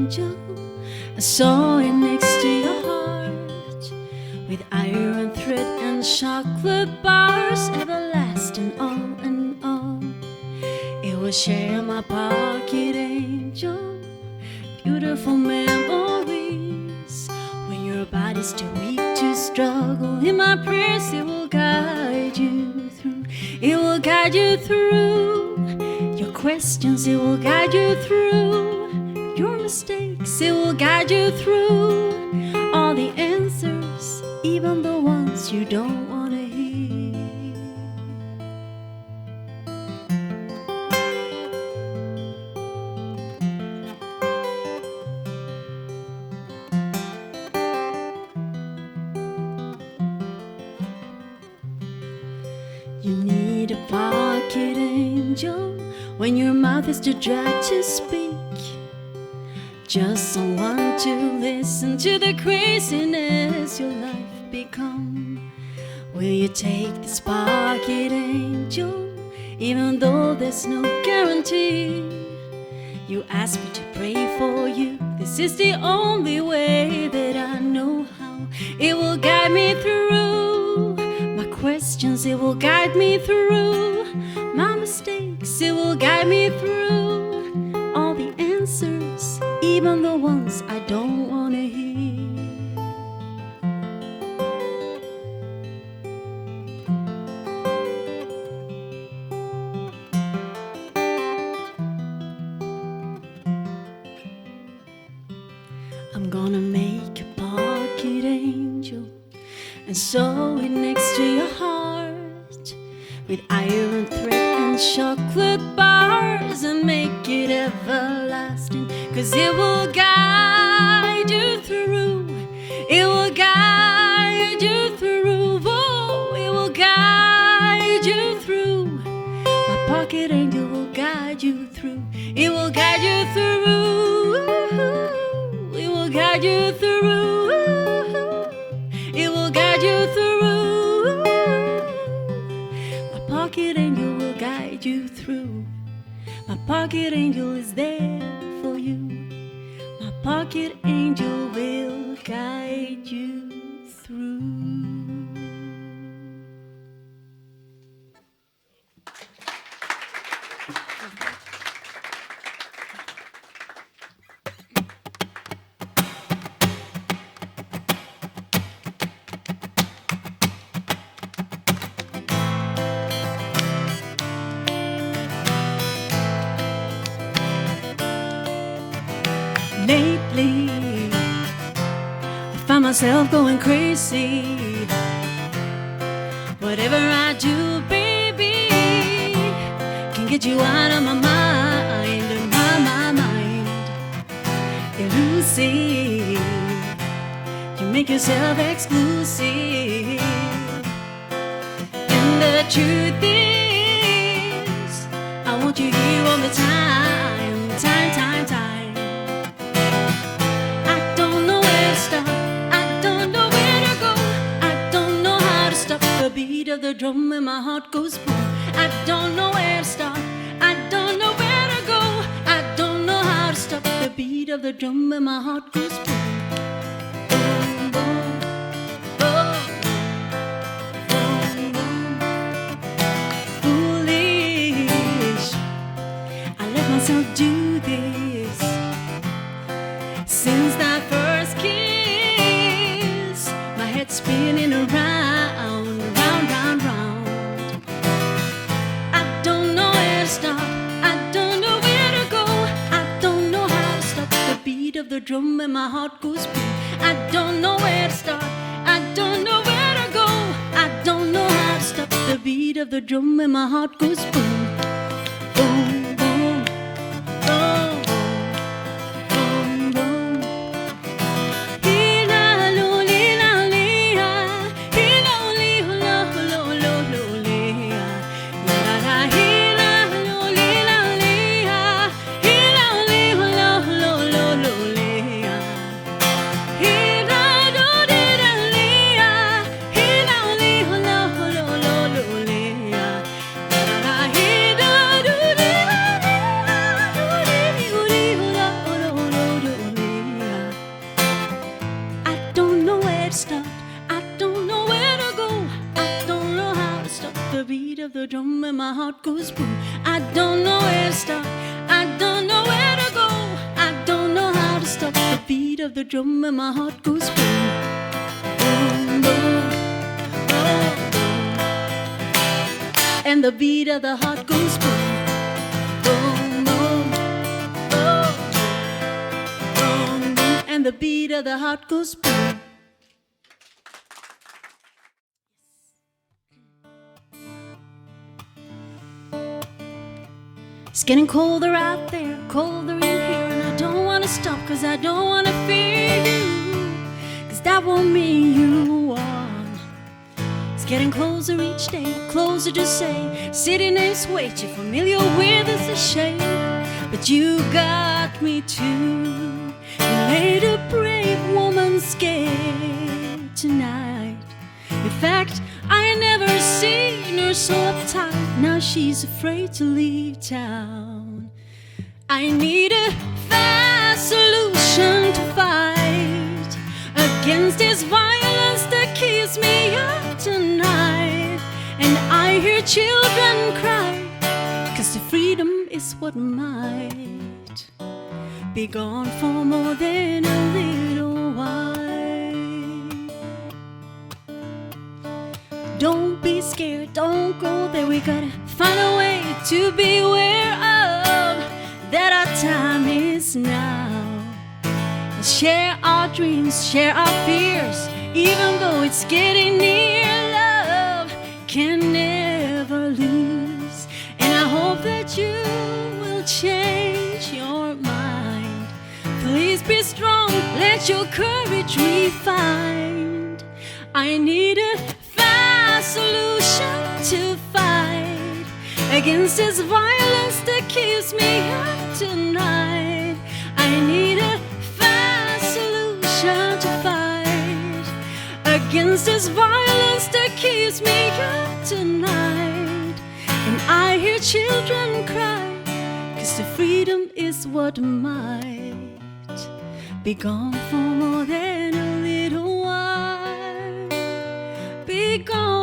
angel. I saw it next to your heart, with iron thread and chocolate bars, everlasting all in all. It was share my pocket angel, beautiful memories. When your body's too weak to struggle, in my prayers it will guide you through. It will guide you through your questions. It will guide you through your mistakes. It will guide you through all the answers, even the ones you don't want to hear. You need a pocket angel when your mouth is too dry to speak. Just someone to listen to the craziness your life become. Will you take this pocket angel, even though there's no guarantee? You ask me to pray for you. This is the only way that I know how. It will guide me through my questions. It will guide me through my mistakes. It will guide me through all the answers, even the ones I don't want to hear. I'm gonna make a pocket angel and sew it next to your heart, with iron thread and chocolate bars, and make it everlasting. 'Cause it will guide you through. It will guide you through. Oh, it will guide you through. My pocket angel will guide you through. It will guide you through. It will guide you through. It will guide you through. My pocket angel will guide you through. My pocket angel is there for you. My pocket angel will guide you through. Lately, I find myself going crazy. Whatever I do, baby, can get you out of my mind, my mind. Elusive, you make yourself exclusive. And the truth is, I want you here all the time, time, time, time. The beat of the drum and my heart goes boom. I don't know where to start. I don't know where to go. I don't know how to stop the beat of the drum and my heart goes boom. Boom, boom, boom, boom, boom. Foolish, I let myself do this. Since that first kiss, my head's spinning around. Of the drum and my heart goes boom. I don't know where to start. I don't know where to go. I don't know how to stop the beat of the drum and my heart goes boom. Boom, boom, boom, boom, boom. Hila, lo, lila, liha. Hila, li, lo, lo, lo, lo, liha. La, la, hila, lo, lila, liha. Hila, li, lo, lo, lo, lo. Here my heart goes boom. I don't know where to start, I don't know where to go, I don't know how to stop the beat of the drum and my heart goes boom. Boom, boom, boom, boom. And the beat of the heart goes boom. Boom, boom, boom, boom, boom. And the beat of the heart goes boom. It's getting colder out there, colder in here, and I don't want to stop, cause I don't want to fear you, cause that won't mean you won. It's getting closer each day, closer to say, city names way too familiar with, it's a shame, but you got me too. You made a brave woman scared tonight. In fact, I never seen her so uptight. Now she's afraid to leave town. I need a fast solution to fight against this violence that keeps me up tonight. And I hear children cry, cause the freedom is what might be gone for more than a little while. Don't be scared, don't go there. We gotta find a way to be aware of that our time is now. And share our dreams, share our fears, even though it's getting near. Love can never lose, and I hope that you will change your mind. Please be strong, let your courage refind. I need a solution to fight against this violence that keeps me up tonight. I need a fast solution to fight against this violence that keeps me up tonight. And I hear children cry, cause the freedom is what might be gone for more than a little while. Be gone